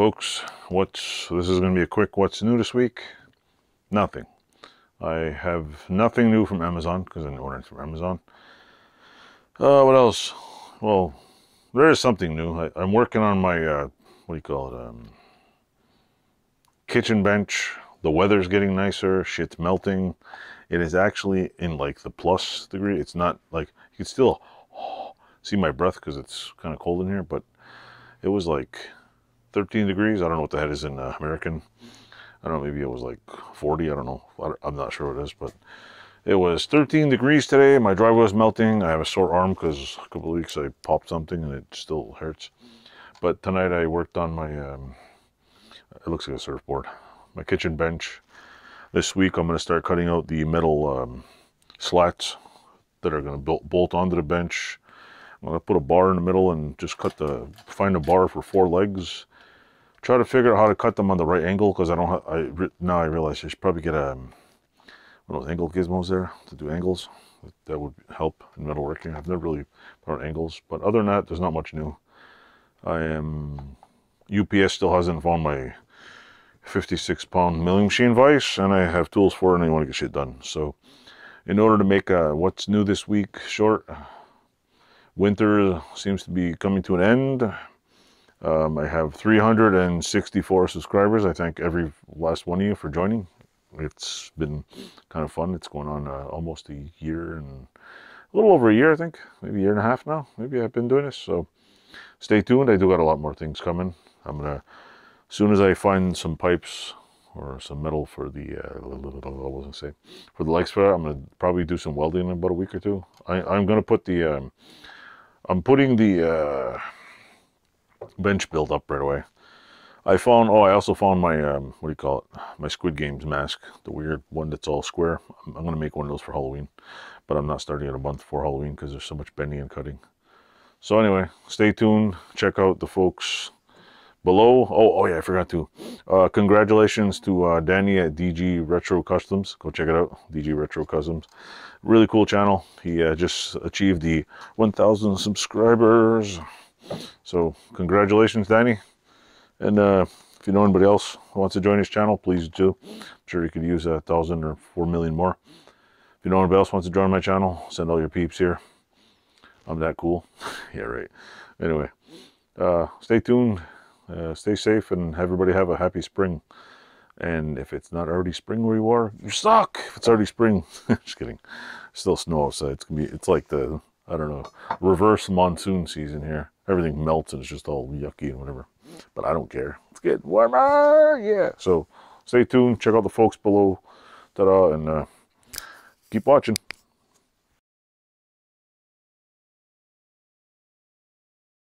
folks, this is going to be a quick what's new this week. Nothing. I have nothing new from Amazon because I'm ordering from Amazon. What else? Well, there is something new. I'm working on my what do you call it, kitchen bench. The weather's getting nicer, shit's melting. It is actually in like the plus degree. It's not like, you can still see my breath because it's kind of cold in here, but it was like 13 degrees. I don't know what the head is in American. I don't know, maybe it was like 40. I don't know. I'm not sure what it is, but it was 13 degrees today. My driveway was melting. I have a sore arm because a couple of weeks I popped something and it still hurts. But tonight I worked on my, it looks like a surfboard, my kitchen bench. This week I'm going to start cutting out the metal slats that are going to bolt onto the bench. I'm going to put a bar in the middle and just find a bar for 4 legs. Try to figure out how to cut them on the right angle because I don't have, now I realize I should probably get one of those angle gizmos there to do angles. That would help in metalworking. I've never really put on angles, but other than that, there's not much new. UPS still hasn't found my 56-pound milling machine vise, and I have tools for it and I want to get shit done. So in order to make what's new this week short, winter seems to be coming to an end. I have 364 subscribers. I thank every last one of you for joining. It's been kind of fun. It's going on almost a year and a little over a year, I think. Maybe a year and a half now. Maybe I've been doing this. So stay tuned. I do got a lot more things coming. I'm going to, as soon as I find some pipes or some metal for the, for the legs for that, I'm going to probably do some welding in about a week or two. I'm going to put the, I'm putting the bench build up right away. I also found my, what do you call it? My Squid Games mask, the weird one that's all square. I'm going to make one of those for Halloween, but I'm not starting it a month before Halloween because there's so much bending and cutting. So anyway, stay tuned. Check out the folks below. Oh yeah, I forgot to. Congratulations to Danny at DG Retro Customs. Go check it out, DG Retro Customs. Really cool channel. He just achieved the 1,000 subscribers. So congratulations, Danny. And if you know anybody else who wants to join his channel, please do. I'm sure you could use 1,000 or 4 million more. If you know anybody else who wants to join my channel, send all your peeps here. I'm that cool. Yeah, right. Anyway, stay tuned. Stay safe and everybody have a happy spring. And if it's not already spring where you are, you suck. If it's already spring, just kidding. Still snow outside. It's like the, I don't know, reverse monsoon season here. Everything melts and it's just all yucky and whatever. But I don't care. It's getting warmer. Yeah. So stay tuned. Check out the folks below. Ta-da. And keep watching.